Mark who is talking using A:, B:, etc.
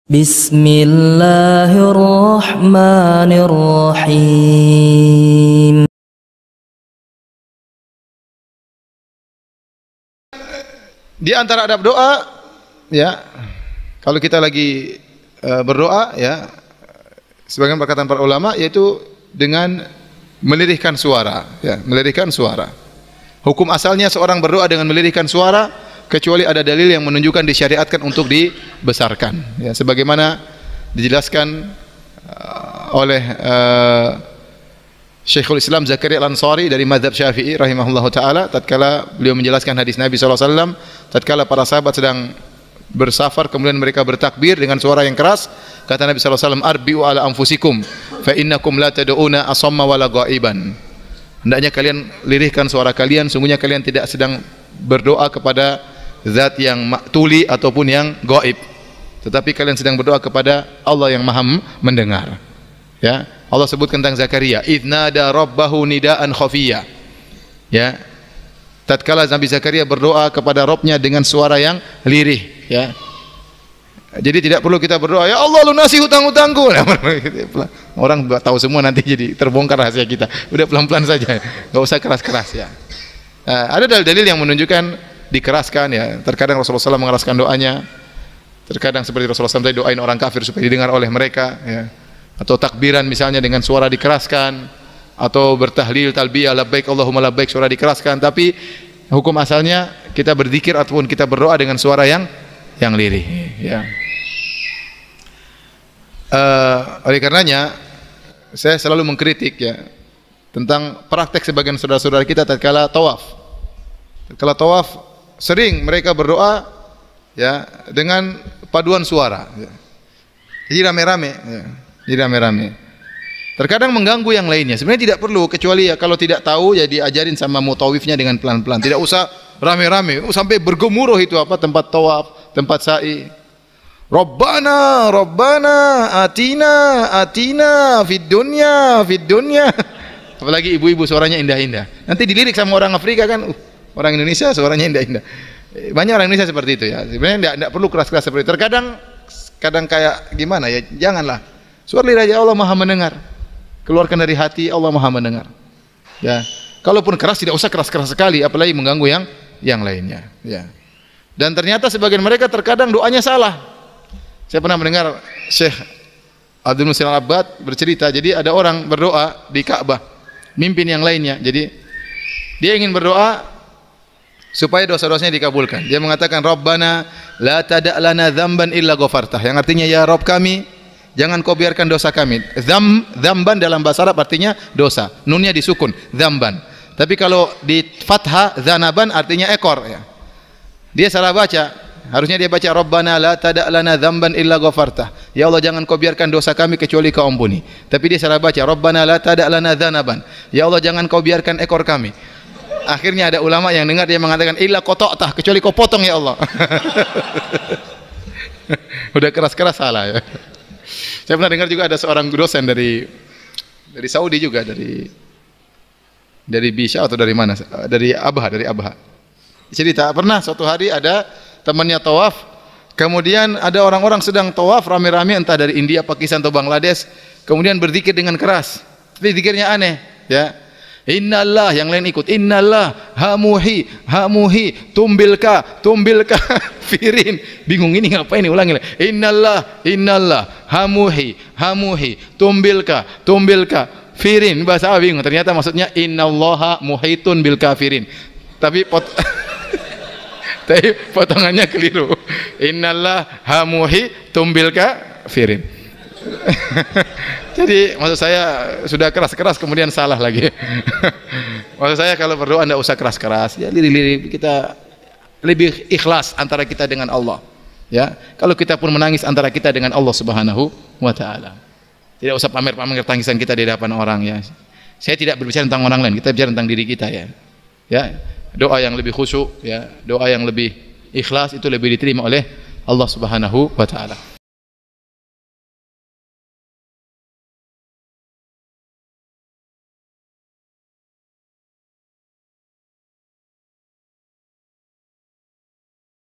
A: Bismillahirrahmanirrahim.
B: Di antara adab doa, ya, kalau kita lagi berdoa, ya, sebagian perkataan para ulama yaitu dengan melirihkan suara, ya, melirihkan suara. Hukum asalnya seorang berdoa dengan melirihkan suara, kecuali ada dalil yang menunjukkan disyariatkan untuk dibesarkan, ya, sebagaimana dijelaskan oleh Syekhul Islam Zakaria Al-Ansari dari mazhab Syafi'i rahimahullahu taala, tatkala beliau menjelaskan hadis Nabi sallallahu alaihi wasallam tatkala para sahabat sedang bersafar kemudian mereka bertakbir dengan suara yang keras, kata Nabi sallallahu alaihi wasallam, arbi'u ala anfusikum fa innakum la tad'una asamma wala ghaiban. Hendaknya kalian lirihkan suara kalian, sungguhnya kalian tidak sedang berdoa kepada zat yang tuli ataupun yang gaib, tetapi kalian sedang berdoa kepada Allah yang Maha mendengar. Ya, Allah sebutkan tentang Zakaria, idnada rabbahu nidaan khafiyya. Ya, tatkala Nabi Zakaria berdoa kepada Rabbnya dengan suara yang lirih, ya. Jadi tidak perlu kita berdoa, ya Allah lunasi hutang-hutangku. Orang tahu semua nanti jadi terbongkar rahasia kita. Udah pelan-pelan saja, enggak usah keras-keras, ya. Ada dalil-dalil yang menunjukkan dikeraskan, ya. Terkadang Rasulullah SAW mengeraskan doanya. Terkadang seperti Rasulullah SAW tadi doain orang kafir supaya didengar oleh mereka, ya. Atau takbiran misalnya dengan suara dikeraskan, atau bertahlil talbiyah labbaik Allahumma labbaik suara dikeraskan. Tapi hukum asalnya kita berzikir ataupun kita berdoa dengan suara yang lirih, ya. Oleh karenanya saya selalu mengkritik, ya, tentang praktek sebagian saudara-saudara kita tatkala tawaf. Tatkala tawaf sering mereka berdoa, ya, dengan paduan suara, ya. Jadi rame-rame, ya. Jadi rame-rame. Terkadang mengganggu yang lainnya. Sebenarnya tidak perlu, kecuali ya kalau tidak tahu ya diajarin sama mutawifnya dengan pelan-pelan. Tidak usah rame-rame, sampai bergemuruh itu apa tempat tawaf, tempat sa'i. Rabbana, Rabbana, atina fid dunya. Apalagi ibu-ibu suaranya indah-indah. Nanti dilirik sama orang Afrika kan, orang Indonesia suaranya indah-indah. Banyak orang Indonesia seperti itu, ya. Sebenarnya tidak perlu keras-keras seperti itu. Terkadang kayak gimana ya? Janganlah. Suara lirih aja, Allah Maha mendengar. Keluarkan dari hati, Allah Maha mendengar. Ya. Kalaupun keras tidak usah keras-keras sekali, apalagi mengganggu yang lainnya, ya. Dan ternyata sebagian mereka terkadang doanya salah. Saya pernah mendengar Syekh Abdul Muhsin Al-Abbad bercerita, jadi ada orang berdoa di Ka'bah, mimpin yang lainnya. Jadi dia ingin berdoa supaya dosa-dosanya dikabulkan. Dia mengatakan Rabbana la tada' lana dzamban illa ghafartah, yang artinya ya Rabb kami, jangan kau biarkan dosa kami. Dzamban dalam bahasa Arab artinya dosa. Nunnya disukun, dzamban. Tapi kalau di fathah dzanaban artinya ekor, ya. Dia salah baca. Harusnya dia baca Rabbana la tada' lana dzamban illa ghafartah. Ya Allah jangan kau biarkan dosa kami kecuali kau ampuni. Tapi dia salah baca Rabbana la tada' lana dzanaban. Ya Allah jangan kau biarkan ekor kami. Akhirnya ada ulama yang dengar dia mengatakan illa qata'tah, kecuali kau potong ya Allah. Udah keras-keras salah, ya. Saya pernah dengar juga ada seorang dosen dari Saudi juga, dari Bisha atau dari mana? Dari Abha. Cerita pernah suatu hari ada temannya tawaf, kemudian ada orang-orang sedang tawaf rame-rame entah dari India, Pakistan atau Bangladesh, kemudian berzikir dengan keras. Tapi zikirnya aneh, ya. Innallah, yang lain ikut. Innallah hamuhi tumbilka firin. Bingung ini ngapain ini, ulangi. Innallah hamuhi tumbilka firin. Bahasa Arab bingung. Ternyata maksudnya innallaha muhitun bil kafirin. Tapi potongannya keliru. Innallah hamuhi tumbilka firin. Jadi maksud saya sudah keras-keras kemudian salah lagi. Maksud saya kalau berdoa tidak usah keras-keras, ya lirih-lirih, kita lebih ikhlas antara kita dengan Allah, ya. Kalau kita pun menangis antara kita dengan Allah Subhanahu wa taala. Tidak usah pamer-pamer tangisan kita di hadapan orang, ya. Saya tidak berbicara tentang orang lain, kita bicara tentang diri kita, ya. Ya, doa yang lebih khusyuk, ya, doa yang lebih ikhlas itu lebih diterima oleh Allah Subhanahu wa taala.